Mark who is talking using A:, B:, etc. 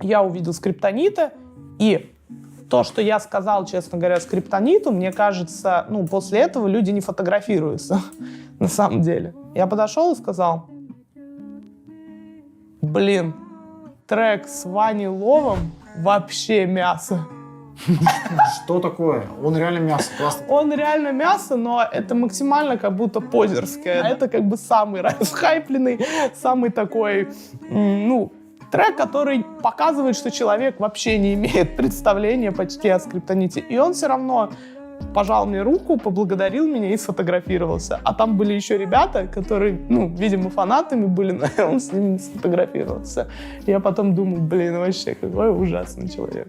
A: я увидел скриптонита, и то, что я сказал, честно говоря, скриптониту, мне кажется, ну, после этого люди не фотографируются, на самом деле. Я подошел и сказал: блин, трек с Ваней Ловом вообще мясо.
B: Что такое? Он реально мясо, классно.
A: Он реально мясо, но это максимально как будто позерское. Это как бы самый расхайпленный, самый такой, ну, трек, который показывает, что человек вообще не имеет представления почти о скриптоните. И он все равно пожал мне руку, поблагодарил меня и сфотографировался. А там были еще ребята, которые, ну, видимо, фанатами были, но он с ними не сфотографировался. Я потом думаю, блин, вообще какой ужасный человек.